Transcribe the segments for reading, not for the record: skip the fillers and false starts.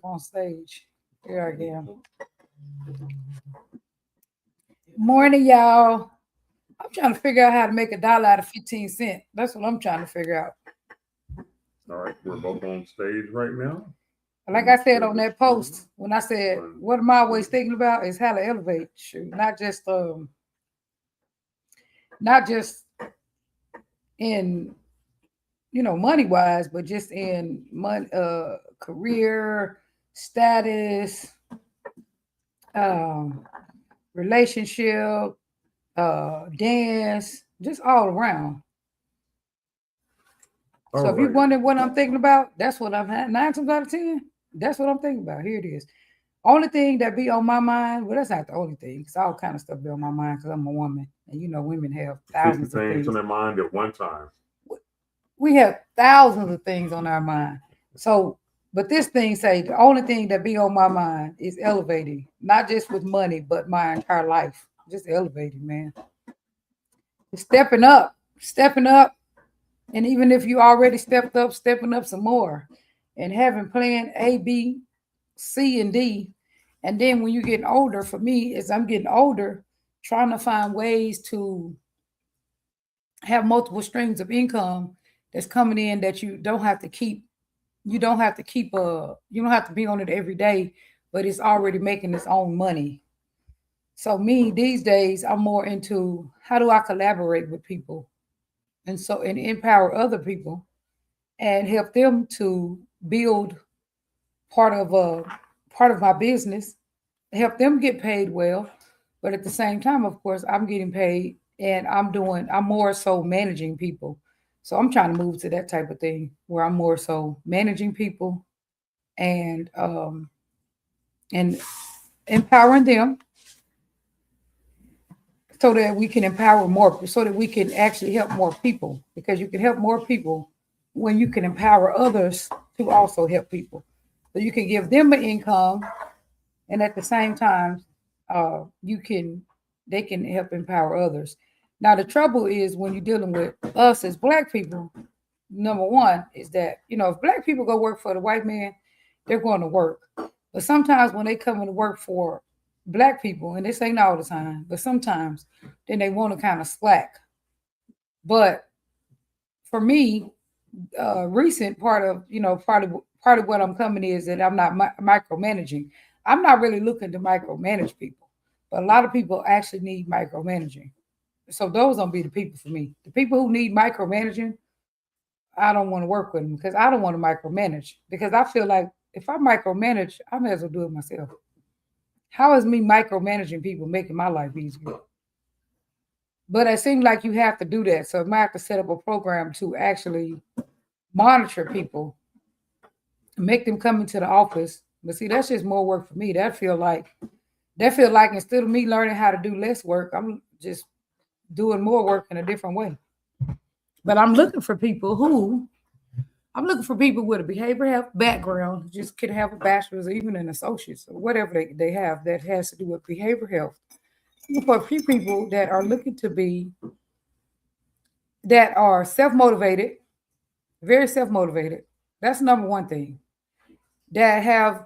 on stage. There I am. Morning, y'all. I'm trying to figure out how to make $1 out of 15 cents. That's what I'm trying to figure out. All right, we're both on stage right now. Like I said on that post, when I said what am I always thinking about is how to elevate, shoot, not just in money wise, but just in money, career status, relationship, dance, just all around. So if you're wondering what I'm thinking about, that's what I'm having. 9 times out of 10, that's what I'm thinking about. Here it is. Only thing that be on my mind, well, that's not the only thing, because all kind of stuff be on my mind because I'm a woman. And women have thousands of things on their mind at one time. We have thousands of things on our mind. So, but this thing say the only thing that be on my mind is elevating, not just with money, but my entire life. Just elevating, man. Stepping up. And even if you already stepped up, stepping up some more and having plan A, B, C, and D. And then when you get older, for me, as I'm getting older, trying to find ways to have multiple streams of income that's coming in that you don't have to keep. You don't have to be on it every day, but it's already making its own money. So me these days, I'm more into how do I collaborate with people and empower other people and help them to build part of my business, help them get paid well, but at the same time, of course, I'm getting paid and I'm more so managing people. So I'm trying to move to that type of thing where I'm more so managing people and and empowering them so that we can empower more, so that we can actually help more people, because you can help more people when you can empower others to also help people. So you can give them an income, and at the same time, they can help empower others. Now the trouble is when you're dealing with us as Black people. Number one is that if Black people go work for the white man, they're going to work. But sometimes when they come into work for Black people, and this ain't all the time, but sometimes, then they want to kind of slack. But for me, recent part of what I'm coming is that I'm not micromanaging. I'm not really looking to micromanage people, but a lot of people actually need micromanaging. So those don't be the people for me. The people who need micromanaging, I don't want to work with them because I don't want to micromanage, because I feel like if I micromanage, I may as well do it myself. How is me micromanaging people making my life easier? But it seems like you have to do that. So I might have to set up a program to actually monitor people, make them come into the office. But see, that's just more work for me. That feel like instead of me learning how to do less work, I'm just doing more work in a different way. But I'm looking for people with a behavioral health background, just could have a bachelor's or even an associate's or whatever they have that has to do with behavioral health. For a few people that are self-motivated, very self-motivated. That's number one thing. That have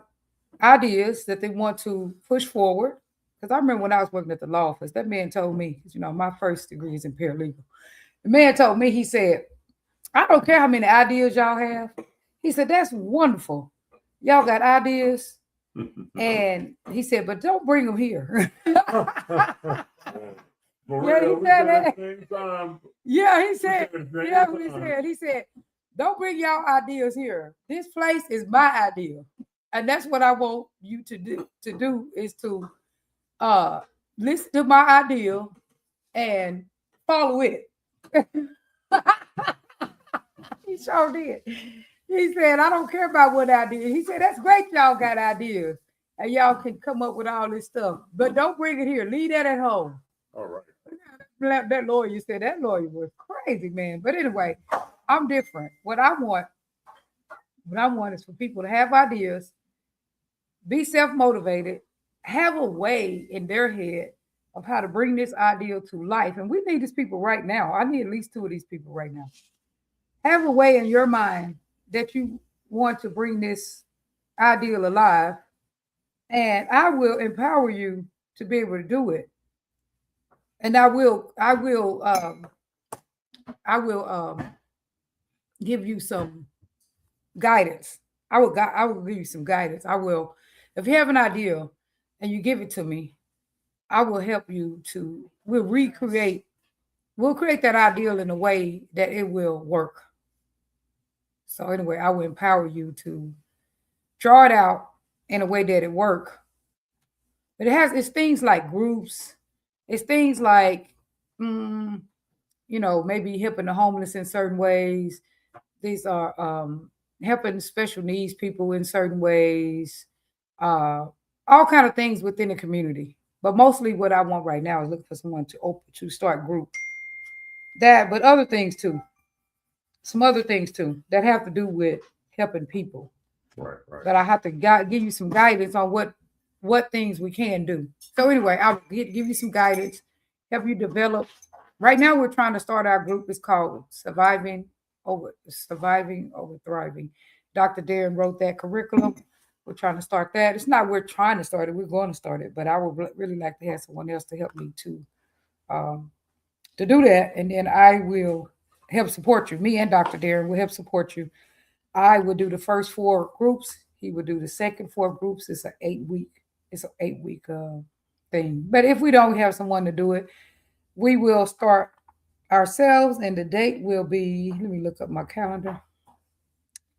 ideas that they want to push forward. Because I remember when I was working at the law office, that man told me, my first degree is in paralegal. The man told me, he said, I don't care how many ideas y'all have. He said, that's wonderful. Y'all got ideas. And he said, but don't bring them here. Yeah, he said that. Yeah, he said, he said, don't bring y'all ideas here. This place is my idea. And that's what I want you to do is to listen to my idea and follow it. He sure did. He said, I don't care about what idea. He said, that's great y'all got ideas. And y'all can come up with all this stuff. But don't bring it here. Leave that at home. All right. That lawyer said that lawyer was crazy, man. But anyway, I'm different. What I want is for people to have ideas, be self-motivated, have a way in their head of how to bring this idea to life. And we need these people right now. I need at least 2 of these people right now. Have a way in your mind that you want to bring this ideal alive, and I will empower you to be able to do it. And I will give you some guidance. I will give you some guidance. I will, if you have an idea and you give it to me, I will help you to. We'll create that ideal in a way that it will work. So anyway, I will empower you to draw it out in a way that it work. But it's things like groups. It's things like, mm, maybe helping the homeless in certain ways. These are helping special needs people in certain ways. Uh, all kind of things within the community. But mostly, what I want right now is looking for someone to start group. That, but other things too. Some other things too that have to do with helping people. Right, right. But I have to give you some guidance on what things we can do. So anyway, I'll give you some guidance, help you develop. Right now, we're trying to start our group. It's called Surviving Over Thriving. Dr. Darren wrote that curriculum. We're trying to start that. It's not we're trying to start it. We're going to start it. But I would really like to have someone else to help me to do that, and then I will help support you. Me and Dr. Darren will help support you. I will do the first 4 groups. He will do the second 4 groups. It's an 8-week thing. But if we don't have someone to do it, we will start ourselves, and the date will be. Let me look up my calendar.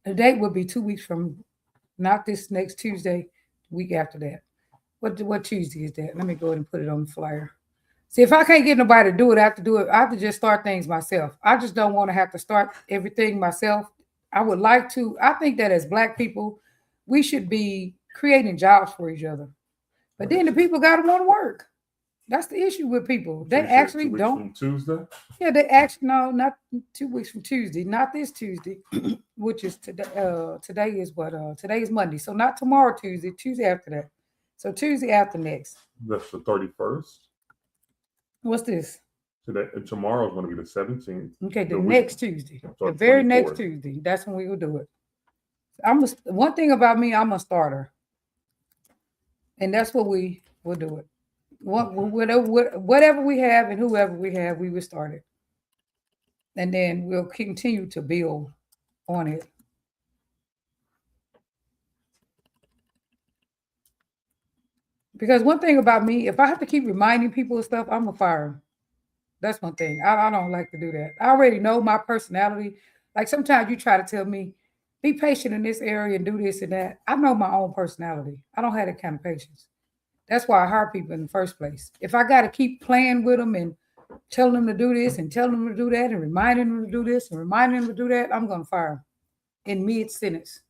The date will be 2 weeks from, not this next Tuesday, week after that. What Tuesday is that? Let me go ahead and put it on the flyer. See, if I can't get nobody to do it, I have to do it. I have to just start things myself. I just don't want to have to start everything myself. I would like to. I think that as Black people, we should be creating jobs for each other. But then the people got to want to work. That's the issue with people. They actually don't. From Tuesday? Yeah, they actually, no, not 2 weeks from Tuesday. Not this Tuesday, which is today. Today is what? Today is Monday. So not tomorrow Tuesday. Tuesday after that. So Tuesday after next. That's the 31st. What's this? Today and tomorrow is going to be the 17th. Okay, the next Tuesday. So The very 24th. next Tuesday. That's when we will do it. One thing about me, I'm a starter. And that's what we will do it. Whatever we have and whoever we have, we will start it. And then we'll continue to build on it. Because one thing about me, if I have to keep reminding people of stuff, I'm going to fire them. That's one thing. I don't like to do that. I already know my personality. Like sometimes you try to tell me, be patient in this area and do this and that. I know my own personality. I don't have that kind of patience. That's why I hire people in the first place. If I got to keep playing with them and telling them to do this and telling them to do that and reminding them to do this and reminding them to do that, I'm going to fire them in mid-sentence.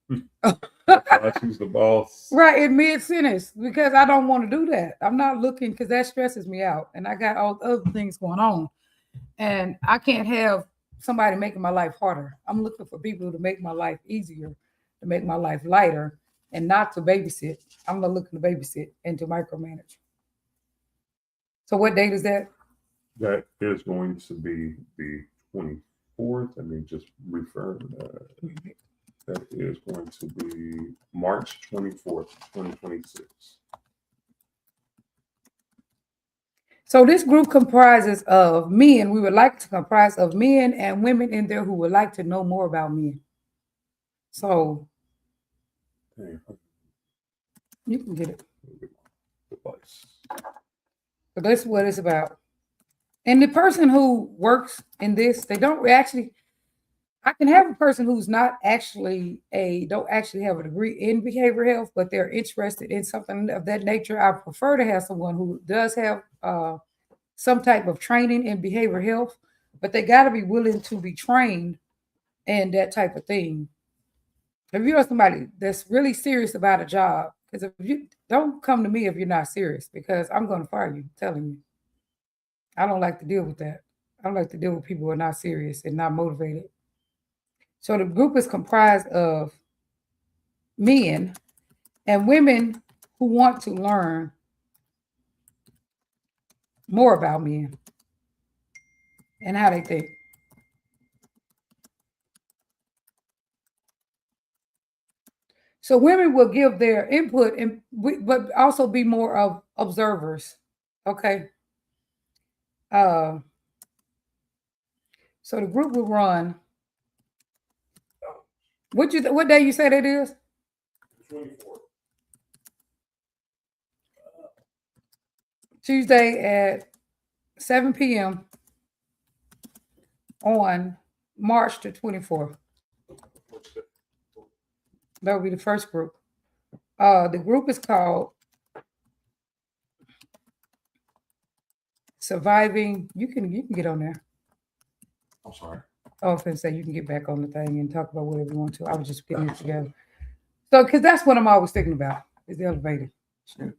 She's the boss. Right, in mid-sentence, because I don't want to do that. I'm not looking, because that stresses me out. And I got all other things going on. And I can't have somebody making my life harder. I'm looking for people to make my life easier, to make my life lighter, and not to babysit. I'm not looking to babysit and to micromanage. So what date is that? That is going to be the 24th. Let me just refer. That is going to be March 24th, 2026. So this group comprises of men. We would like to comprise of men and women in there who would like to know more about men. So you can get it. So that's what it's about. And the person who works in this, they don't actually. I can have a person who's don't actually have a degree in behavioral health, but they're interested in something of that nature. I prefer to have someone who does have some type of training in behavioral health, but they got to be willing to be trained in that type of thing. If you're somebody that's really serious about a job, because if you don't come to me if you're not serious, because I'm going to fire you, I'm telling you. I don't like to deal with that. I don't like to deal with people who are not serious and not motivated. So the group is comprised of men and women who want to learn more about men and how they think. So women will give their input and but also be more of observers. Okay. Uh, so the group will run. What day you say that is? 24th. Tuesday at 7 p.m. on March the 24th. That will be the first group. The group is called Surviving. You can get on there. I'm sorry. I was going to say you can get back on the thing and talk about whatever you want to. I was just getting it together. So, because that's what I'm always thinking about is elevating.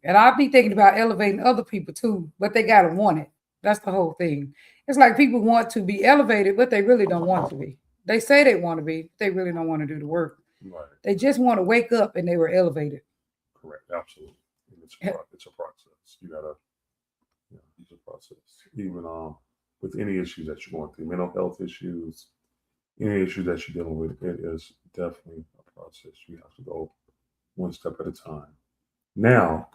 And I'll be thinking about elevating other people too, but they got to want it. That's the whole thing. It's like people want to be elevated, but they really don't want to be. They say they want to be, but they really don't want to do the work. Right. They just want to wake up and they were elevated. Correct. Absolutely. It's a process. You gotta. It's a process. Even with any issues that you're going through, mental health issues, any issues that you're dealing with, it is definitely a process. You have to go one step at a time. Now,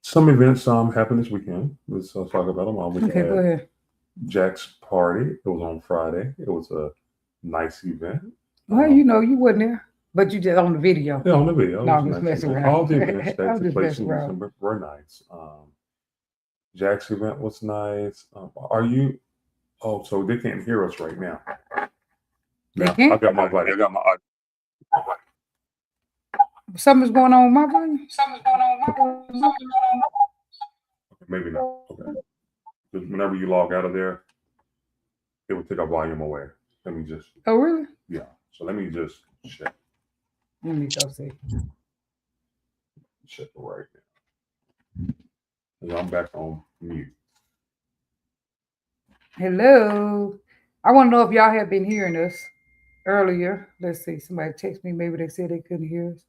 some events happen this weekend. Let's talk about them. We Okay, go ahead. Jack's party. It was on Friday. It was a nice event. Well, you wasn't there, but you just on the video. Yeah, on the video. No, I'm just messing around. All the events that took place in December were nice. Jack's event was nice. Are you? Oh, so they can't hear us right now. They can't? I got my audio. Something's going on with my volume? Okay, maybe not. Okay. Because whenever you log out of there, it will take our volume away. Let me just. Oh, really? Yeah. So let me just check. Let me go see. Check it right now. I'm back on mute. Hello. I want to know if y'all have been hearing us earlier. Let's see. Somebody text me. Maybe they said they couldn't hear us.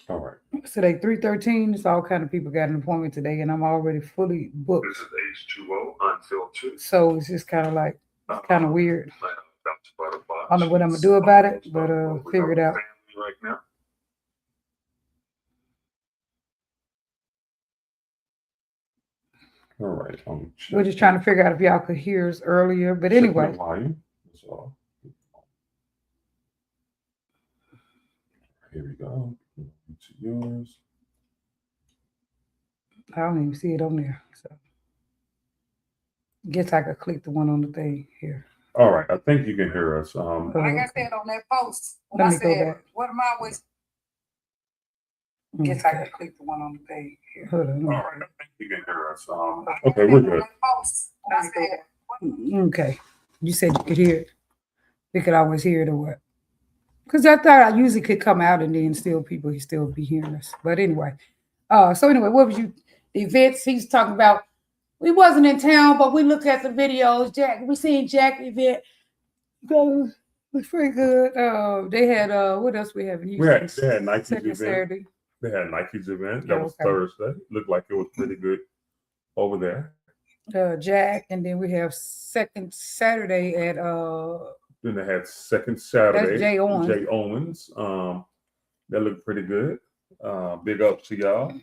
All right. Today, 3:13. It's all kind of people got an appointment today, and I'm already fully booked. This is H2O unfiltered. So it's just kind of like, kind of weird. I don't know what I'm going to do about it, but figure it out. Right now. All right. We're just trying to figure out if y'all could hear us earlier. But anyway. That's all. Here we go. To yours. I don't even see it on there. So guess I could click the one on the thing here. All right. I think you can hear us. Like I said on that post, when I said, what am I always? Guess I could click the one on the thing here. Hold on. All right. I think you can hear us. Okay, we're good. Okay. You said you could hear it. You could always hear it or what? Because I thought I usually could come out and then still people could still be hearing us. But anyway. So anyway, what was you events he's talking about? We wasn't in town, but we looked at the videos. We seen Jack event. It was pretty good. They had what else we have in Houston? They had Nike's event. Saturday. They had Nike's event. That was Thursday. Looked like it was pretty good over there. Jack, and then we have second Saturday at Then they had second Saturday. That's Jay Owens. Jay Owens. That looked pretty good. Big up to y'all.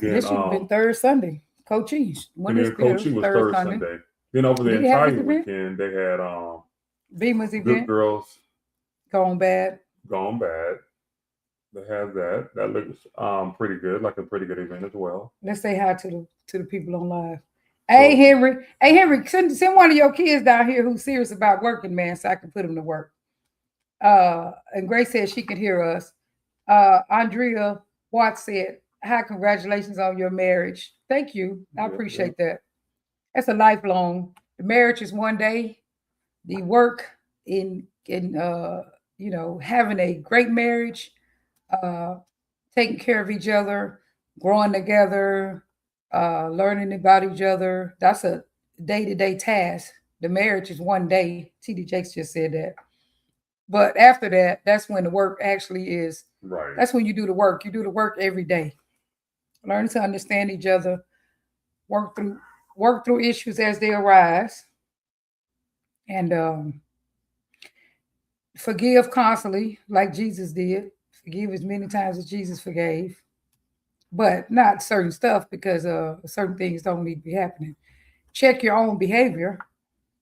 This should have been third Sunday. Cochise. When this Cochise was third Sunday. Then over the entire weekend they had Beamer's event. Good Girls Gone Bad. They had that. That looks pretty good, like a pretty good event as well. Let's say hi to the people on live. Hey Henry, send one of your kids down here who's serious about working, man, so I can put them to work. And Grace said she could hear us. Andrea Watts said, hi, congratulations on your marriage. Thank you. I appreciate that. That's a lifelong. The marriage is one day. The work in having a great marriage, taking care of each other, growing together, learning about each other. That's a day-to-day task. The marriage is one day. T.D. Jakes just said that. But after that, that's when the work actually is. Right. That's when you do the work. You do the work every day. Learn to understand each other, work through issues as they arise. And Forgive constantly, like Jesus did. Forgive as many times as Jesus forgave, but not certain stuff because certain things don't need to be happening. Check your own behavior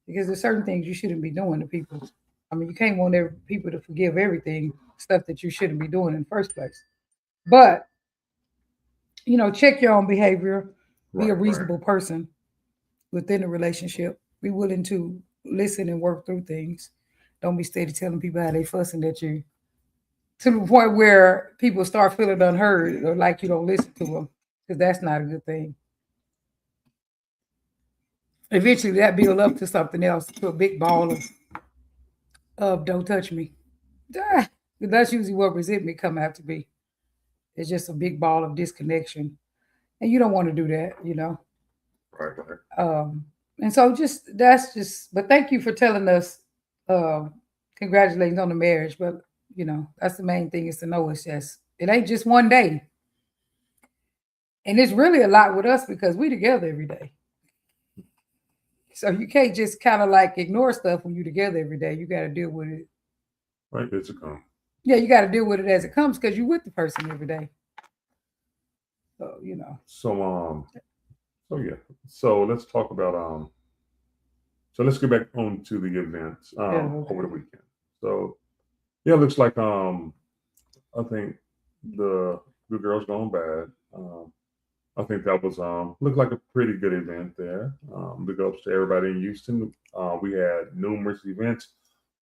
because there's certain things you shouldn't be doing to people. I mean, you can't want people to forgive everything, stuff that you shouldn't be doing in the first place. But check your own behavior. Be a Right, right. reasonable person within a relationship. Be willing to listen and work through things. Don't be steady telling people how they fussing at you to the point where people start feeling unheard or like you don't listen to them because that's not a good thing. Eventually, that build up to something else, to a big ball of don't touch me. Ah, that's usually what resentment come out to be. It's just a big ball of disconnection, and you don't want to do that. Right, right. And so that's just. But thank you for telling us. Uh, Congratulations on the marriage, but that's the main thing is to know it ain't just one day, and it's really a lot with us because we together every day. So you can't just kind of like ignore stuff when you're together every day. You got to deal with it. Right, it's a come. Yeah, you got to deal with it as it comes because you're with the person every day. So So yeah. So let's talk about So let's get back on to the events okay. over the weekend. So yeah, it looks like I think the Good Girls Gone Bad. I think that was looked like a pretty good event there. Big ups to everybody in Houston. We had numerous events.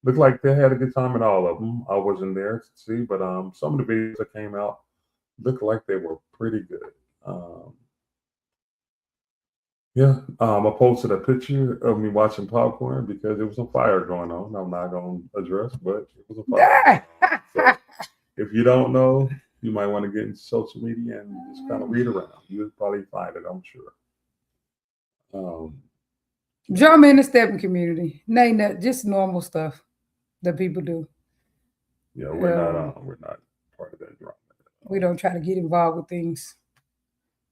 Looked like they had a good time at all of them. I wasn't there to see, but some of the videos that came out looked like they were pretty good. Yeah, I posted a picture of me watching popcorn because there was a fire going on. I'm not going to address, but it was a fire. So if you don't know, you might want to get into social media and just kind of read around. You'll probably find it, I'm sure. Drum in the stepping community. Ain't that just normal stuff that people do. Yeah, we're not part of that drama. We don't try to get involved with things.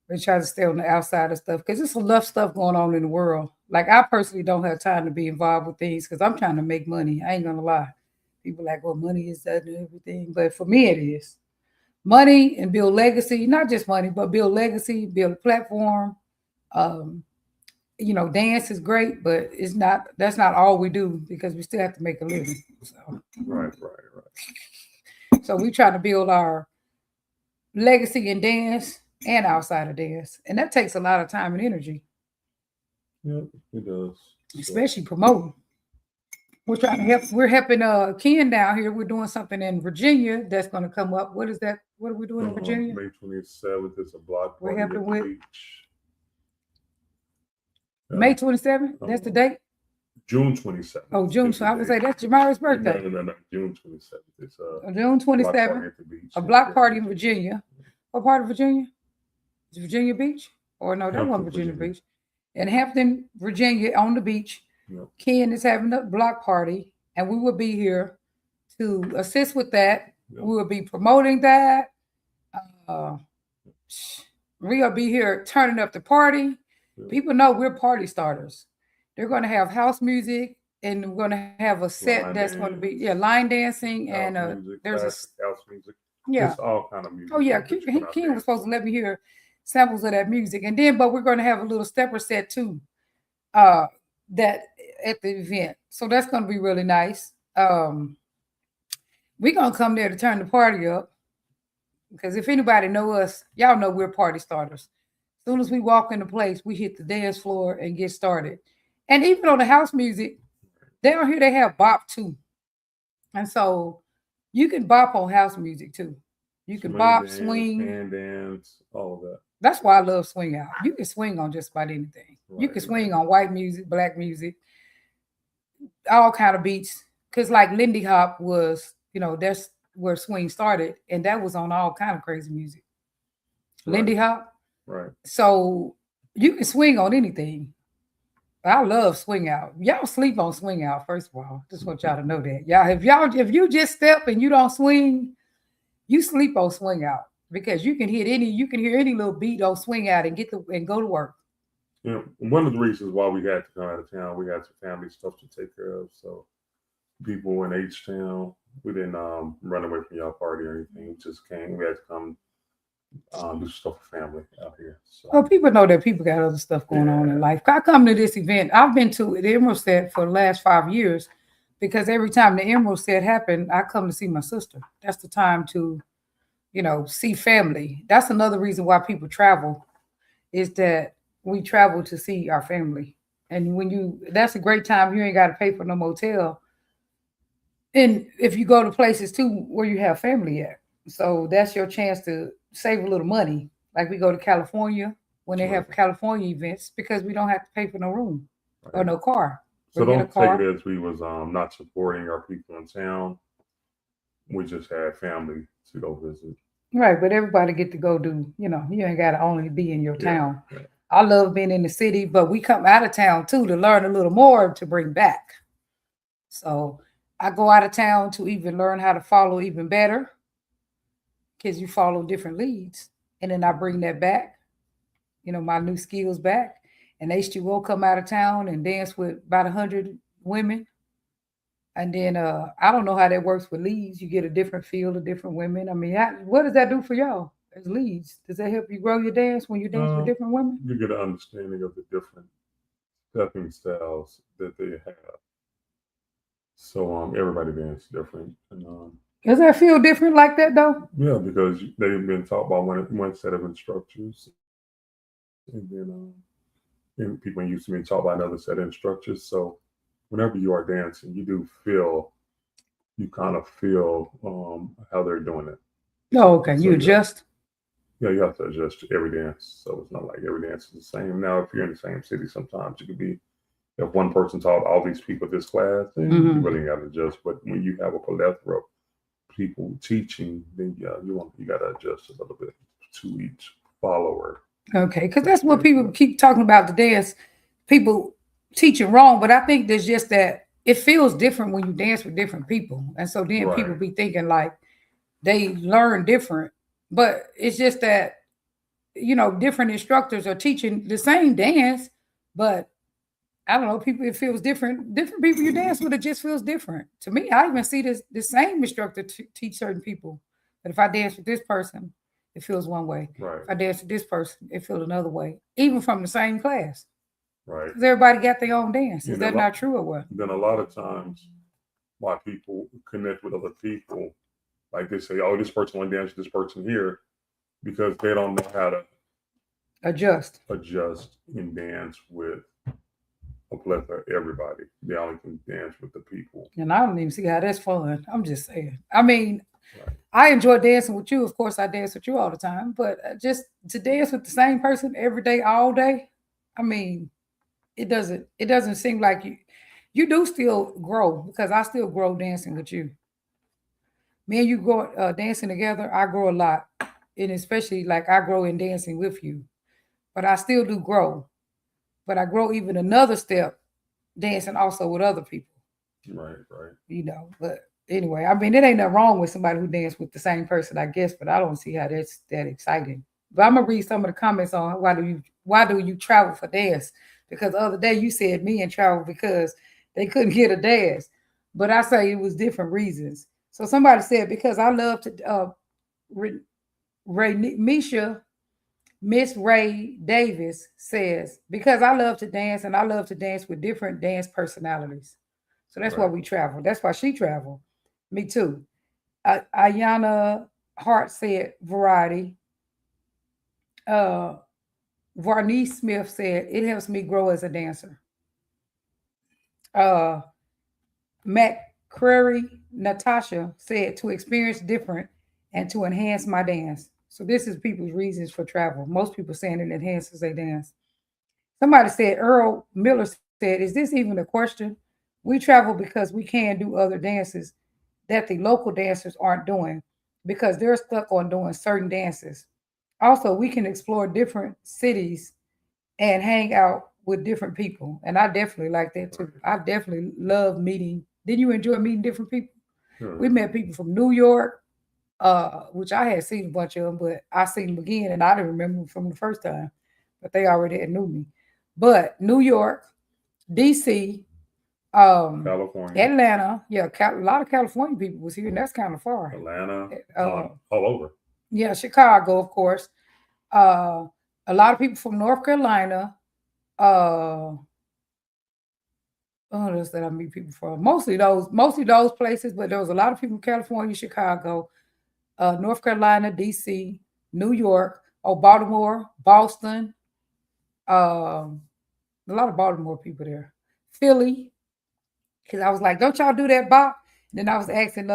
We try to stay on the outside of stuff because there's enough stuff going on in the world. Like I personally don't have time to be involved with things because I'm trying to make money. I ain't gonna lie. People like, well, money is that and everything, but for me, it is money and build legacy. Not just money, but build legacy, build a platform. Dance is great, but it's not. That's not all we do because we still have to make a living. So. Right. So we try to build our legacy in dance and outside of dance, and that takes a lot of time and energy. Yeah, it does. Especially promoting. We're trying to help. We're helping Ken down here. We're doing something in Virginia that's going to come up. What is that? What are we doing in Virginia? May 27th is a block party. We're helping with beach. May 27th. That's the date. June 27th. Oh, June. So I would say that's Jamara's birthday. No. June 27th. It's June 27th. A block party in Virginia. What part of Virginia? Is Virginia Beach? Or no, that wasn't Virginia Beach. In Hampton, Virginia, on the beach. Yep. Ken is having a block party, and we will be here to assist with that. Yep. We will be promoting that. We'll be here turning up the party. Yep. People know we're party starters. They're going to have house music, and we're going to have a set that's going to be line dancing, house and music, there's house music. Yeah, it's all kind of music. Oh yeah, Ken was supposed to let me hear samples of that music, and then but we're going to have a little stepper set too. That at the event, so that's going to be really nice. We're going to come there to turn the party up because if anybody know us, y'all know we're party starters. As soon as we walk into place, we hit the dance floor and get started. And even on the house music, down here they have bop too, and so you can bop on house music too. You can bop, swing, and dance, all of that. That's why I love swing out. You can swing on just about anything. Right, you can swing on white music, black music, all kind of beats. Because like Lindy Hop was, that's where swing started, and that was on all kind of crazy music. Right. Lindy Hop. Right. So you can swing on anything. I love swing out. Y'all sleep on swing out. First of all, just want y'all to know that. If you just step and you don't swing, you sleep on swing out. Because you can hear any little beat on swing out and go to work. One of the reasons why we had to come out of town, we had some family stuff to take care of. So people in H Town. We didn't run away from y'all party or anything. We just came. We had to come do stuff for family out here. Well, So people know that people got other stuff going on in life. I come to this event. I've been to the Emerald Set for the last 5 years because every time the Emerald Set happened, I come to see my sister. That's the time to, see family. That's another reason why people travel is that we travel to see our family. And that's a great time. You ain't got to pay for no motel. And if you go to places too where you have family at, so that's your chance to save a little money. Like we go to California when they right, have California events because we don't have to pay for no room or right. no car. So We get a don't take car. it as we was not supporting our people in town. We just had family to go visit. Right, but everybody get to go do, you ain't gotta only be in your Yeah, town. yeah, I love being in the city, but we come out of town too to learn a little more to bring back. So I go out of town to even learn how to follow even better because you follow different leads. And then I bring that back, my new skills back. And H2O come out of town and dance with about 100 women. And then I don't know how that works with leads. You get a different feel of different women. I mean, what does that do for y'all as leads? Does that help you grow your dance when you dance with uh, different women? you get an understanding of the different stepping styles that they have. So everybody dances different, and Does that feel different like that though? yeah, because they've been taught by one set of instructors, and then and people used to be taught by another set of instructors. So whenever you are dancing, you kind of feel how they're doing it. No, okay. So You adjust. yeah, you have to adjust to every dance. So it's not like every dance is the same. Now, if you're in the same city, sometimes you could be if one person taught all these people this class, then you Hmm. really got to adjust. But when you have a plethora of people teaching, then yeah, you got to adjust a little bit to each follower. Okay, because But that's what yeah, people keep talking about the dance. People teach it wrong, but I think there's just that it feels different when you dance with different people, and so then people right, be thinking like they learn different, but it's just that different instructors are teaching the same dance, but I don't know, people it feels different. Different people you dance with, it just feels different. To me, I even see this the same instructor teach certain people. But if I dance with this person, it feels one way. right, If I dance with this person, it feels another way. Even from the same class. right. Because everybody got their own dance. Is And a that lot, not true or what? then a lot of times, why people connect with other people, like they say, oh, this person want to dance with this person here, because they don't know how to Adjust. adjust and dance with a plethora of everybody. They only can dance with the people. And I don't even see how that's fun. I'm just saying. I mean, Right. I enjoy dancing with you. Of course, I dance with you all the time, but just to dance with the same person every day, all day, I mean, it doesn't seem like you do still grow because I still grow dancing with you. Me and you grow dancing together. I grow a lot, and especially like I grow in dancing with you. But I still do grow. But I grow even another step dancing also with other people. Right, right. But anyway, I mean, it ain't nothing wrong with somebody who dance with the same person, I guess. But I don't see how that's that exciting. But I'm gonna read some of the comments on why do you travel for dance? Because the other day you said me and travel because they couldn't get a dance, but I say it was different reasons. So somebody said because I love to Re- Ray Misha Miss Ray Davis says because I love to dance and I love to dance with different dance personalities. So that's why Right. we travel. That's why she traveled. Me too. Ayana Hart said variety. Uh, Varney Smith said it helps me grow as a dancer. Uh, Matt Crary Natasha said to experience different and to enhance my dance. So this is people's reasons for travel. Most people saying it enhances their dance. Somebody said Earl Miller said, "Is this even a question? We travel because we can do other dances that the local dancers aren't doing because they're stuck on doing certain dances. Also, we can explore different cities and hang out with different people. And I definitely like that too. Right. I definitely love meeting. Didn't you enjoy meeting different people? We Sure. met people from New York, which I had seen a bunch of them, but I seen them again and I didn't remember them from the first time, but they already had knew me. But New York, DC, California, Atlanta. Yeah, a lot of California people was here, and that's kind of far. Atlanta, Uh, all over. yeah, Chicago, of course. A lot of people from North Carolina. Oh, that's that I meet people from. Mostly those places, but there was a lot of people in California, Chicago, North Carolina, DC, New York, Baltimore, Boston. Um, a lot of Baltimore people there. Philly, because I was like, don't y'all do that, Bob? Then I was asking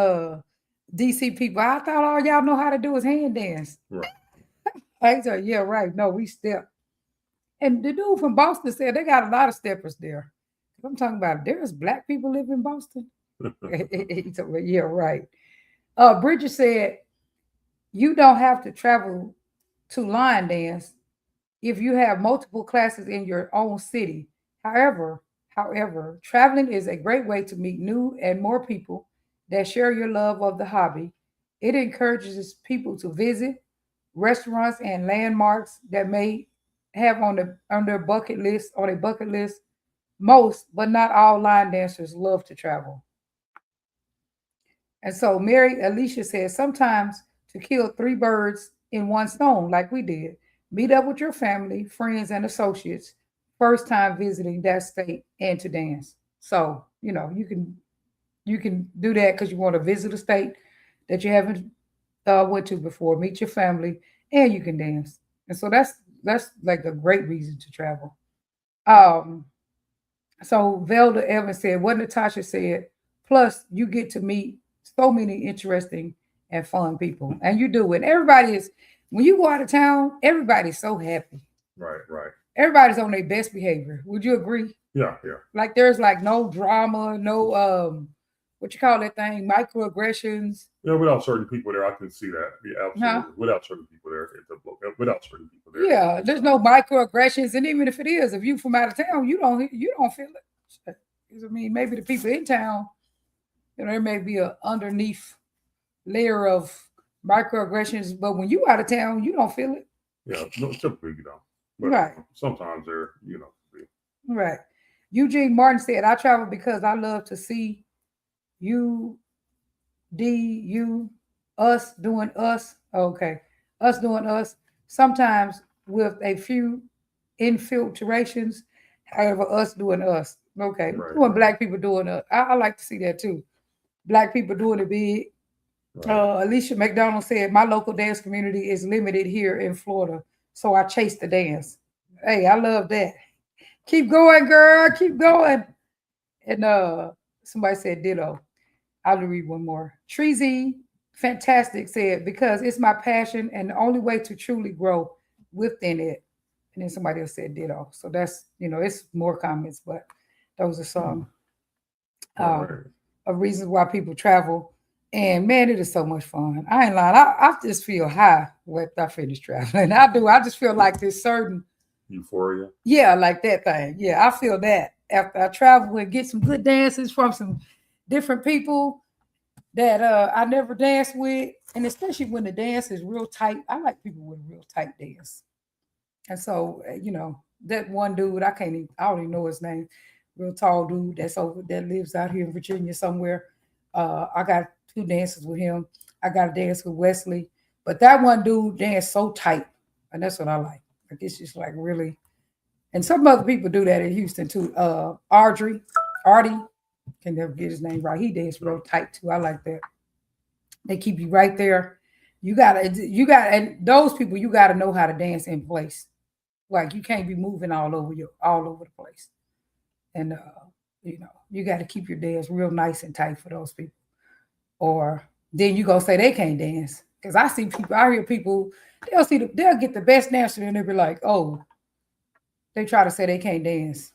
DC people, I thought all y'all know how to do is hand dance. Right. I said, yeah, right. No, we step. And the dude from Boston said they got a lot of steppers there. I'm talking about there's black people live in Boston. He told me, yeah, right. Bridget said, you don't have to travel to line dance if you have multiple classes in your own city. However, traveling is a great way to meet new and more people that share your love of the hobby. It encourages people to visit restaurants and landmarks that may have on their bucket list on a bucket list. Most, but not all line dancers love to travel. And so Mary Alicia says sometimes to kill three birds in one stone, like we did. Meet up with your family, friends, and associates, first time visiting that state and to dance. So, you can do that because you want to visit a state that you haven't went to before, meet your family, and you can dance. And so that's like a great reason to travel. Um, so Velda Evans said, what Natasha said, plus you get to meet so many interesting and fun people. And you do it. Everybody is, when you go out of town, everybody's so happy. Right, right. Everybody's on their best behavior. Would you agree? Yeah, yeah. Like there's like no drama, no what you call that thing, microaggressions. Yeah, without certain people there, I can see that. Yeah, absolutely. Huh? Without certain people there, without certain people there. Yeah, there's no microaggressions, and even if it is, if you from out of town, you don't feel it. I mean, maybe the people in town, there may be a underneath layer of microaggressions, but when you out of town, you don't feel it. Yeah, no, typically you don't. But Right. Sometimes they're, Right. Eugene Martin said, I travel because I love to see you, us doing us. Okay. Us doing us. Sometimes with a few infiltrations, however, us doing us. Okay. Right, Doing right. black people doing us. I like to see that too. Black people doing it big. right. Alicia McDonald said, my local dance community is limited here in Florida, so I chase the dance. Hey, I love that. Keep going, girl. Keep going. And somebody said ditto. I'll read one more. Treezy, fantastic, said, because it's my passion and the only way to truly grow within it. And then somebody else said ditto. So that's, it's more comments, but those are some Right, right. of reasons why people travel. And man, it is so much fun. I ain't lying. I just feel high when I finish traveling. I do. I just feel like this certain Euphoria. yeah, like that thing. Yeah, I feel that after I travel and get some good dances from some different people that I never danced with, and especially when the dance is real tight. I like people with real tight dance. And so, that one dude, I don't even know his name, real tall dude that lives out here in Virginia somewhere. I got two dances with him. I got a dance with Wesley, but that one dude danced so tight, and that's what I like. Like it's just like really, and some other people do that in Houston too. Artie, can never get his name right. He danced real tight too. I like that. They keep you right there. And those people, you gotta know how to dance in place. Like you can't be moving all over the place. And you got to keep your dance real nice and tight for those people. Or then you go say they can't dance. Because I hear people, they'll get the best dancer and they'll be like, oh, they try to say they can't dance.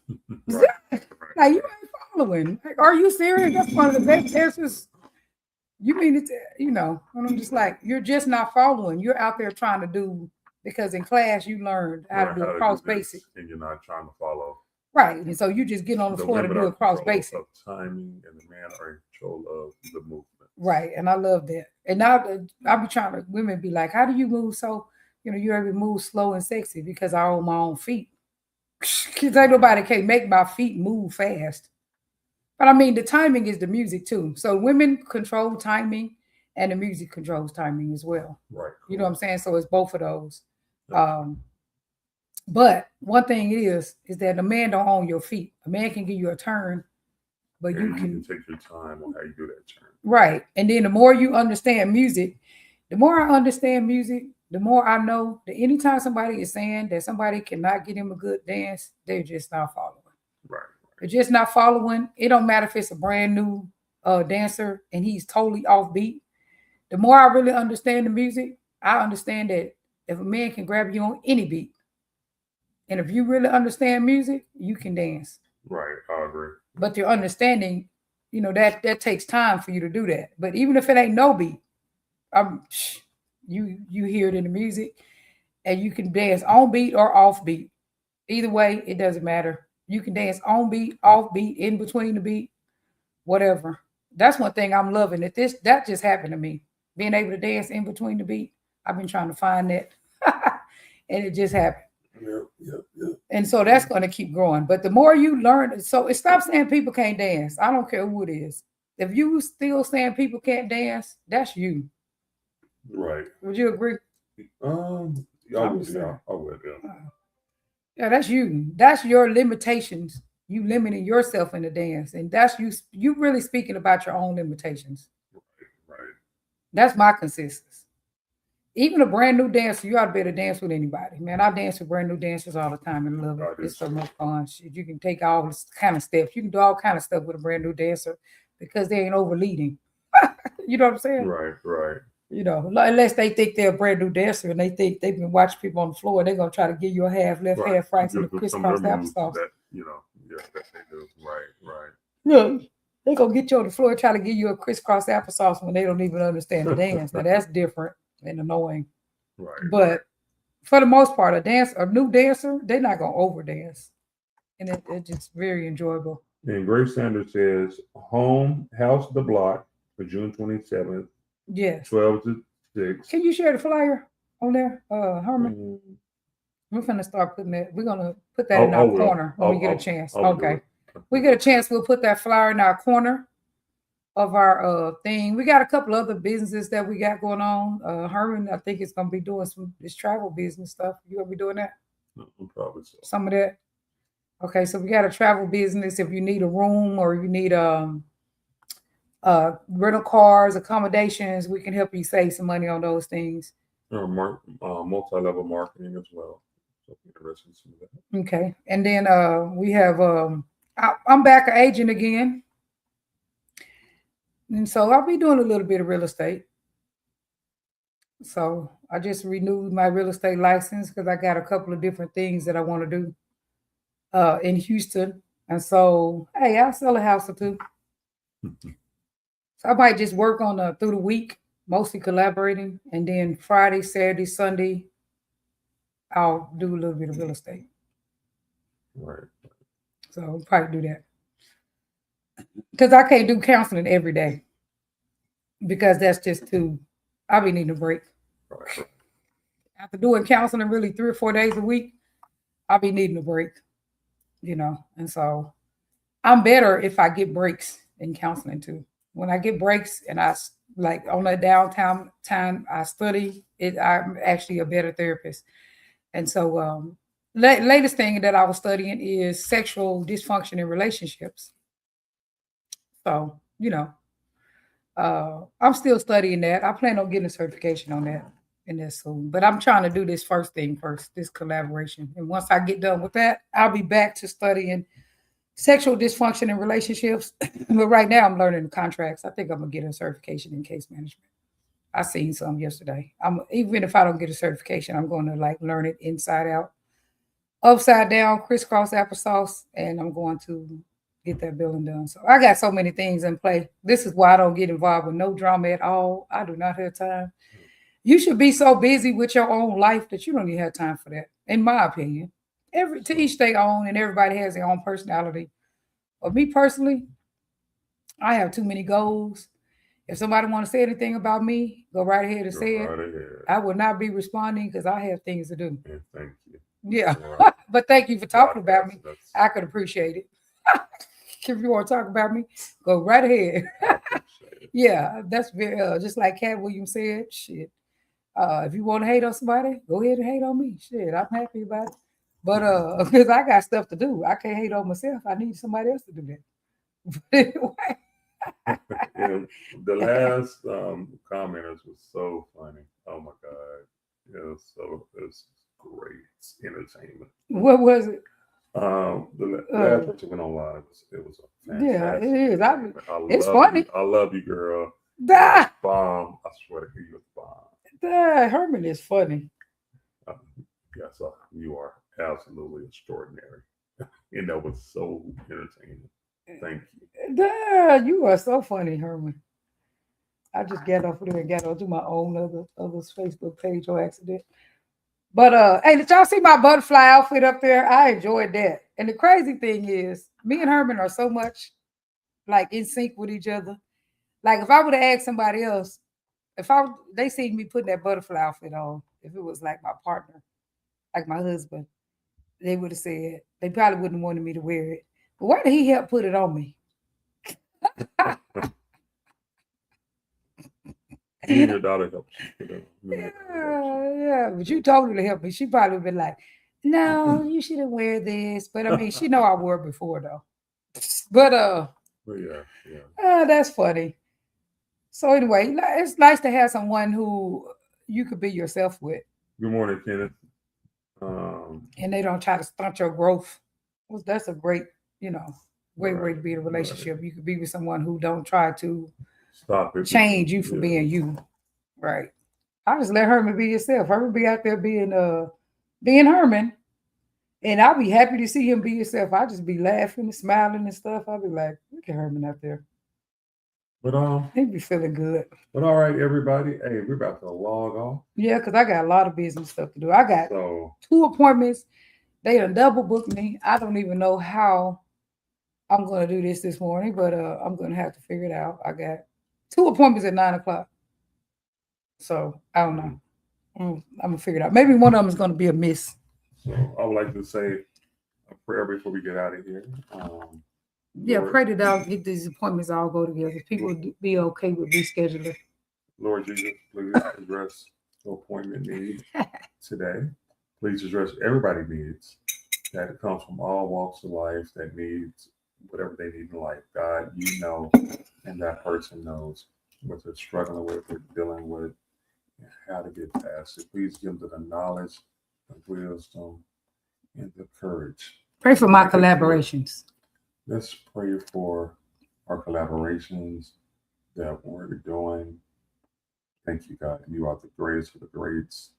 Right, Like you ain't following. Like, are you serious? That's one of the best dancers. You mean it? And I'm just like, you're just not following. You're out there trying to do because in class you learned how to do a cross basic, and you're not trying to follow. Right, and so you just get on the floor to do a cross basic. Of timing, and the man are in control of the movement. Right, and I love that. And now I'll be trying to women be like, how do you move so you ever move slow and sexy? Because I own my own feet. Because ain't nobody can make my feet move fast. But I mean, the timing is the music too. So women control timing, and the music controls timing as well. Right. You know what I'm saying? So it's both of those. Yeah. But one thing is that a man don't own your feet. A man can give you a turn, but And you you can can take your time on how you do that turn. right. And then the more you understand music, the more I understand music, the more I know that anytime somebody is saying that somebody cannot get him a good dance, they're just not following. Right. They're just not following. It don't matter if it's a brand new dancer and he's totally offbeat. The more I really understand the music, I understand that if a man can grab you on any beat, and if you really understand music, you can dance. Right. I agree. But your understanding, that takes time for you to do that. But even if it ain't no beat, you hear it in the music, and you can dance on beat or off beat. Either way, it doesn't matter. You can dance on beat, off beat, in between the beat, whatever. That's one thing I'm loving. That just happened to me. Being able to dance in between the beat. I've been trying to find that. And it just happened. Yeah. And so that's going to keep growing. But the more you learn, so it stops saying people can't dance. I don't care who it is. If you still saying people can't dance, that's you. Right. Would you agree? I would. Yeah. Yeah, that's you. That's your limitations. You limiting yourself in the dance, and that's you. You really speaking about your own limitations. Right. That's my consistency. Even a brand new dancer, you ought to be able to dance with anybody. Man, I dance with brand new dancers all the time and love it. It's so much fun. You can take all this kind of steps. You can do all kind of stuff with a brand new dancer because they ain't over leading. You know what I'm saying? Right. Unless they think they're a brand new dancer and they think they've been watching people on the floor, they're gonna try to give you a half left, half right, and a crisscross applesauce. That they do. Right. Yeah, they gonna get you on the floor and try to give you a crisscross applesauce when they don't even understand the dance. Now that's different and annoying. Right. But for the most part, a new dancer, they're not gonna over dance, and it's just very enjoyable. And Grace Sanders says, house the block for June 27th. Yes. 12 to 6. Can you share the flyer on there, Herman? We're gonna start putting that. We're gonna put that in our corner when we get a chance. Okay. We get a chance, we'll put that flyer in our corner of our thing. We got a couple other businesses that we got going on. Herman, I think, is gonna be doing this travel business stuff. You gonna be doing that? Probably so. Some of that. Okay, so we got a travel business. If you need a room or you need rental cars, accommodations, we can help you save some money on those things. Multi-level marketing as well. So interested in some of that. Okay, and then we have I'm back an agent again, and so I'll be doing a little bit of real estate. So I just renewed my real estate license because I got a couple of different things that I want to do in Houston, and so hey, I'll sell a house or two. So I might just work on through the week, mostly collaborating, and then Friday, Saturday, Sunday, I'll do a little bit of real estate. Right. So I'll probably do that. Because I can't do counseling every day. Because that's just I'll be needing a break. Right. After doing counseling really 3 or 4 days a week, I'll be needing a break. And so I'm better if I get breaks in counseling too. When I get breaks and I like on that downtime time, I study it. I'm actually a better therapist. And so latest thing that I was studying is sexual dysfunction in relationships. So, I'm still studying that. I plan on getting a certification on that in this soon. But I'm trying to do this first, this collaboration. And once I get done with that, I'll be back to studying sexual dysfunction in relationships. But right now I'm learning the contracts. I think I'm gonna get a certification in case management. I seen some yesterday. Even if I don't get a certification, I'm going to learn it inside out, upside down, crisscross applesauce, and I'm going to get that billing done. So I got so many things in play. This is why I don't get involved with no drama at all. I do not have time. You should be so busy with your own life that you don't even have time for that, in my opinion. To each their own, and everybody has their own personality. But me personally, I have too many goals. If somebody want to say anything about me, go right ahead and say it. I will not be responding because I have things to do. Yeah, thank you. Yeah, but thank you for talking about me. I could appreciate it. If you want to talk about me, go right ahead. I appreciate it. Yeah, that's very just like Cat Williams said. Shit. If you want to hate on somebody, go ahead and hate on me. Shit, I'm happy about it. But because I got stuff to do, I can't hate on myself. I need somebody else to do that. But anyway, And the last commenters was so funny. Oh my god, it's great entertainment. what was it? The last person went on live. It was a Yeah, fantastic. it is. entertainment. It's love funny. You. I love you, girl. Ah, Bomb. I swear to you, it's bomb. Herman is funny. Yes, you are absolutely extraordinary, and that was so entertaining. Thank you. You are so funny, Herman. I just got off of there and got onto my own other's Facebook page on accident. But hey, did y'all see my butterfly outfit up there? I enjoyed that. And the crazy thing is, me and Herman are so much like in sync with each other. Like if I would have asked somebody else, they seen me putting that butterfly outfit on, if it was like my partner, like my husband, they would have said they probably wouldn't have wanted me to wear it. But why did he help put it on me? You and your daughter helped you. Yeah, but you told her to help me. She probably would been like, "No, you shouldn't wear this." But I mean, she know I wore it before though. But yeah. that's funny. So anyway, it's nice to have someone who you could be yourself with, Good morning, Kenneth. and they don't try to stunt your growth. Well, that's a great, great way to be in a Right. relationship. You could be with someone who don't try to Stop it. change you for Yeah. being you. Right. I just let Herman be himself. Herman be out there being Herman. And I'll be happy to see him be himself. I'll just be laughing and smiling and stuff. I'll be like, look at Herman out there. But He'd be feeling good. But all right, everybody. Hey, we're about to log off. Yeah, because I got a lot of business stuff to do. I got So 2 appointments. They done double booked me. I don't even know how I'm going to do this morning, but I'm going to have to figure it out. I got 2 appointments at 9:00. So I don't know. I'm going to figure it out. Maybe one of them is going to be a miss. So I would like to say a prayer before we get out of here. Yeah, Lord, pray that I'll get these appointments all go together. People be okay with rescheduling. Lord Jesus, please address the appointment needs today. Please address everybody's needs that comes from all walks of life that needs whatever they need in life. God, you know, and that person knows what they're struggling with, what they're dealing with, and how to get past it. Please give them the knowledge, the wisdom, and the courage. Pray for my collaborations. Let's pray for our collaborations that we're doing. Thank you, God. You are the greatest of the greats,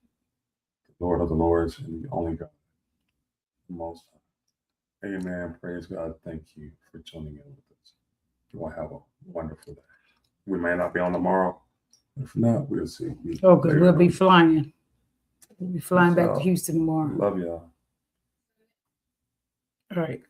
the Lord of the Lords, and the only God, the Most High. Amen. Praise God. Thank you for tuning in with us. You will have a wonderful day. We may not be on tomorrow. If not, we'll see you. Oh, good. later We'll be on. flying. We'll be flying back to So, Houston tomorrow. Love y'all. All right.